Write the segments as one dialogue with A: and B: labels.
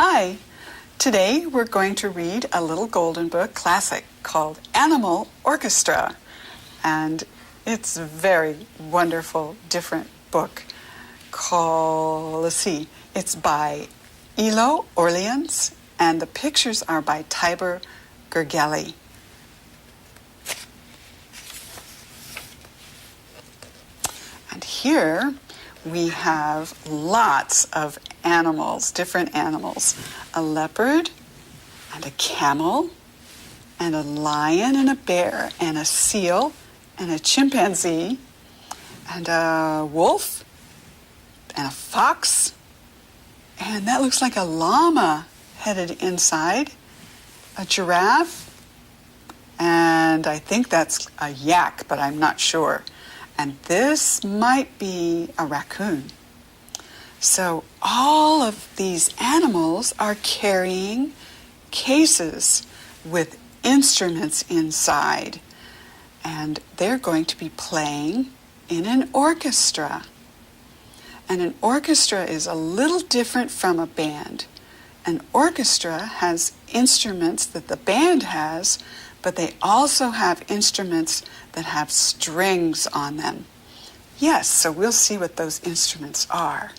A: Hi, today we're going to read a little Golden Book classic called Animal Orchestra. And it's a very wonderful, different book called, it's by Elo Orleans, and the pictures are by Tibor Gergely. And here we have lots of animals, different animals. A leopard, and a camel, and a lion, and a bear, and a seal, and a chimpanzee, and a wolf, and a fox, and that looks like a llama headed inside, a giraffe, and I think that's a yak, but I'm not sure. And this might be a raccoon. So all of these animals are carrying cases with instruments inside, and they're going to be playing in an orchestra. And an orchestra is a little different from a band. An orchestra has instruments that the band has, but they also have instruments that have strings on them. Yes, so we'll see what those instruments are.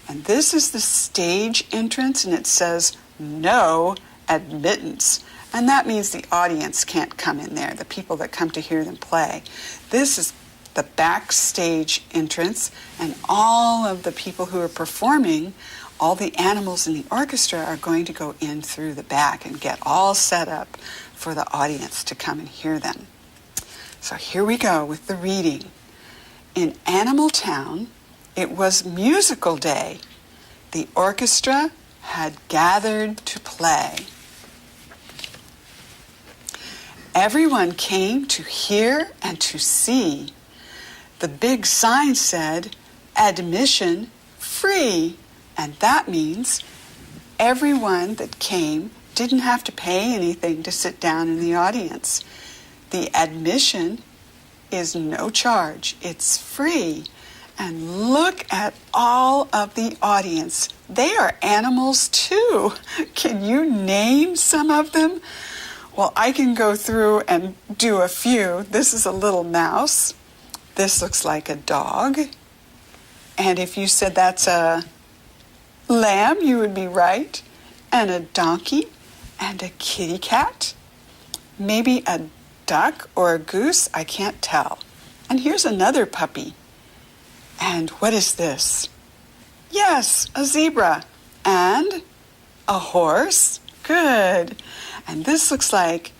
A: And this is the stage entrance, and it says no admittance. And that means the audience can't come in there, the people that come to hear them play. This is the backstage entrance, and all of the people who are performing, all the animals in the orchestra are going to go in through the back and get all set up for the audience to come and hear them. So here we go with the reading. In Animal Town, it was musical day. The orchestra had gathered to play. Everyone came to hear and to see. The big sign said, "Admission free," and that means everyone that came didn't have to pay anything to sit down in the audience. The admission is no charge. It's free. And look at all of the audience. They are animals too. Can you name some of them? Well, I can go through and do a few. This is a little mouse. This looks like a dog. And if you said that's a lamb, you would be right. And a donkey, and a kitty cat. Maybe a duck or a goose, I can't tell. And here's another puppy. And what is this? Yes, a zebra. And a horse. Good. And this looks like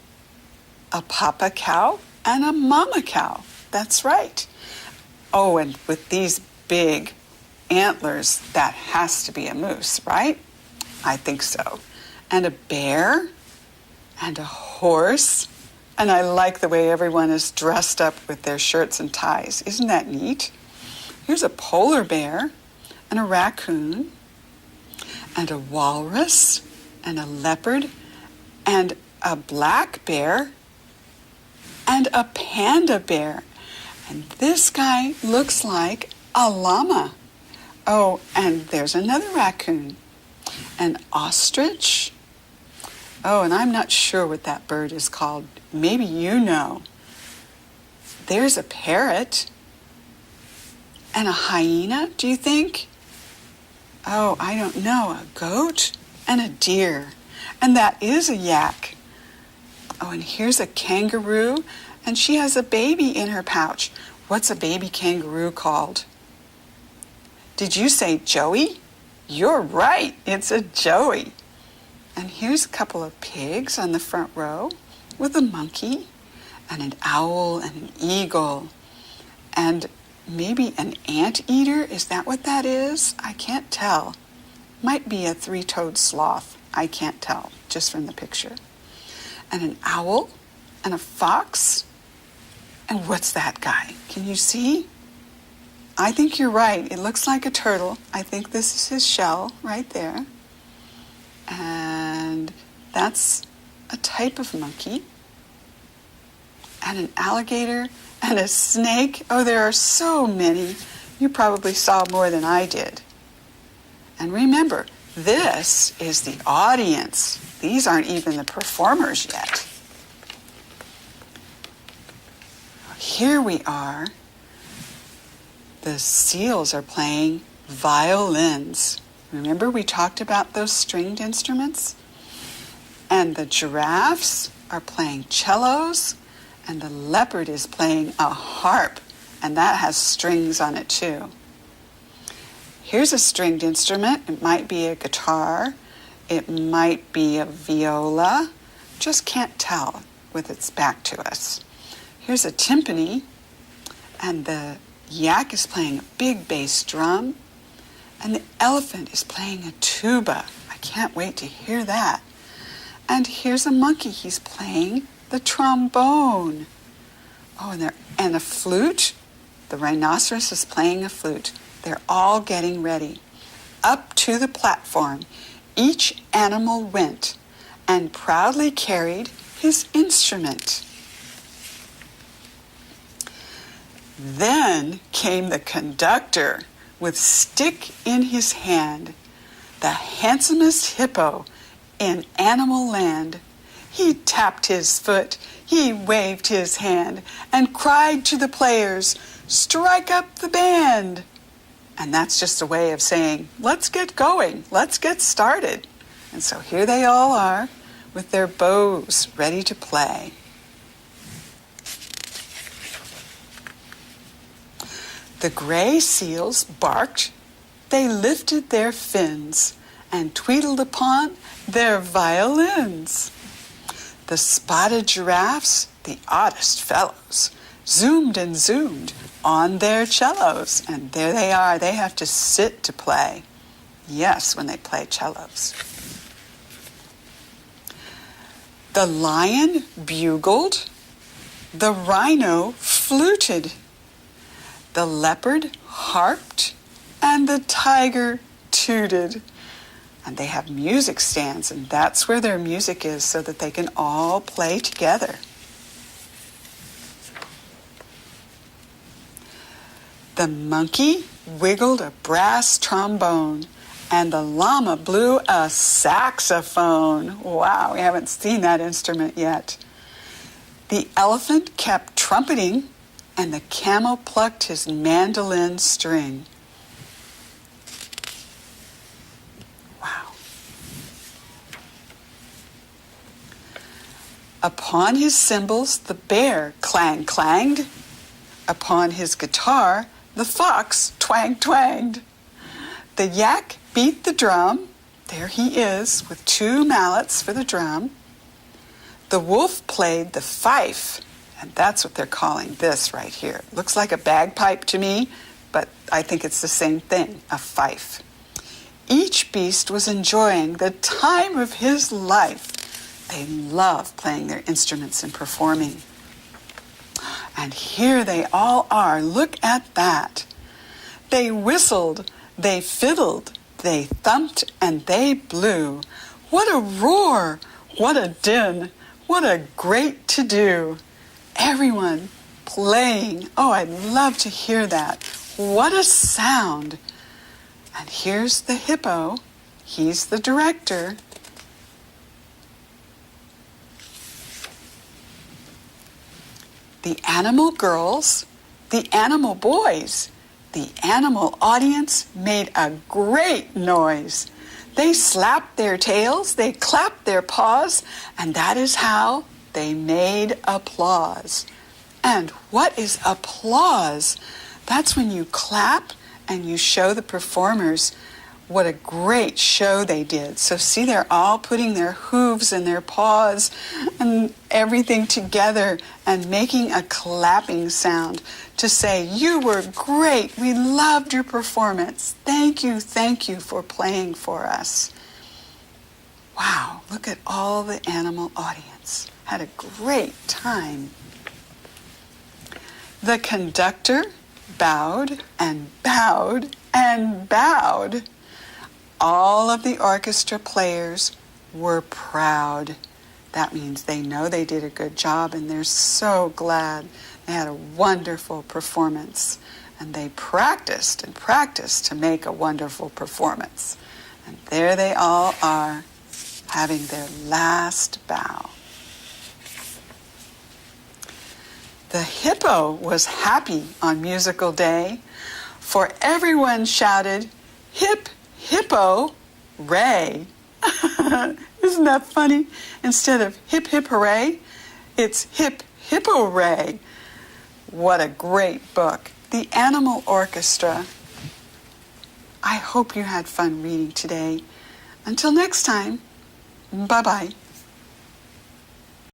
A: a papa cow and a mama cow. That's right. Oh, and with these big antlers, that has to be a moose, right? I think so. And a bear and a horse. And I like the way everyone is dressed up with their shirts and ties. Isn't that neat? Here's a polar bear and a raccoon and a walrus and a leopard and a black bear and a panda bear. And this guy looks like a llama. Oh, and there's another raccoon. An ostrich. Oh, and I'm not sure what that bird is called. Maybe you know. There's a parrot. And a hyena, do you think? Oh, I don't know. A goat and a deer. And that is a yak. Oh, and here's a kangaroo, and she has a baby in her pouch. What's a baby kangaroo called? Did you say Joey? You're right. It's a joey. And here's a couple of pigs on the front row with a monkey and an owl and an eagle and maybe an anteater. Is that what that is? I can't tell. Might be a three-toed sloth. I can't tell just from the picture. And an owl and a fox. And what's that guy? Can you see? I think you're right. It looks like a turtle. I think this is his shell right there. And that's a type of monkey. And an alligator and a snake. Oh, there are so many. You probably saw more than I did. And remember, This is the audience. These aren't even the performers yet. Here we are. The seals are playing violins. Remember we talked about those stringed instruments? And the giraffes are playing cellos, and the leopard is playing a harp, and that has strings on it too. Here's a stringed instrument. It might be a guitar. It might be a viola. Just can't tell with its back to us. Here's a timpani, and the yak is playing a big bass drum, and the elephant is playing a tuba. I can't wait to hear that. And here's a monkey. He's playing the trombone. Oh, and a flute. The rhinoceros is playing a flute. They're all getting ready. Up to the platform, each animal went and proudly carried his instrument. Then came the conductor with stick in his hand, the handsomest hippo in animal land. He tapped his foot, he waved his hand, and cried to the players, "Strike up the band!" And that's just a way of saying, let's get going, let's get started. And so here they all are with their bows ready to play. The gray seals barked, they lifted their fins and tweedled upon their violins. The spotted giraffes, the oddest fellows, zoomed and zoomed on their cellos, and there they are. They have to sit to play. Yes, when they play cellos. The lion bugled, the rhino fluted, the leopard harped, and the tiger tooted. And they have music stands, and that's where their music is so that they can all play together. The monkey wiggled a brass trombone, and the llama blew a saxophone. Wow, we haven't seen that instrument yet. The elephant kept trumpeting, and the camel plucked his mandolin string. Wow. Upon his cymbals, the bear clang-clanged. Upon his guitar, the fox twang-twanged. The yak beat the drum. There he is with 2 mallets for the drum. The wolf played the fife, and that's what they're calling this right here. It looks like a bagpipe to me, but I think it's the same thing, a fife. Each beast was enjoying the time of his life. They love playing their instruments and performing. And here they all are. Look at that. They whistled, they fiddled, they thumped, and they blew. What a roar! What a din! What a great to-do! Everyone playing. Oh, I'd love to hear that. What a sound! And here's the hippo. He's the director. The animal girls, the animal boys, the animal audience made a great noise. They slapped their tails, they clapped their paws, and that is how they made applause. And what is applause? That's when you clap and you show the performers what a great show they did. So see, they're all putting their hooves and their paws and everything together and making a clapping sound to say, you were great. We loved your performance. Thank you for playing for us. Wow, look at all the animal audience. Had a great time. The conductor bowed and bowed and bowed. All of the orchestra players were proud. That means they know they did a good job and they're so glad. They had a wonderful performance and they practiced and practiced to make a wonderful performance. And there they all are, having their last bow. The hippo was happy on musical day, for everyone shouted, "Hip, hippo, ray." Isn't that funny? Instead of hip, hip, hooray, it's hip, hippo, ray. What a great book. The Animal Orchestra. I hope you had fun reading today. Until next time, bye-bye.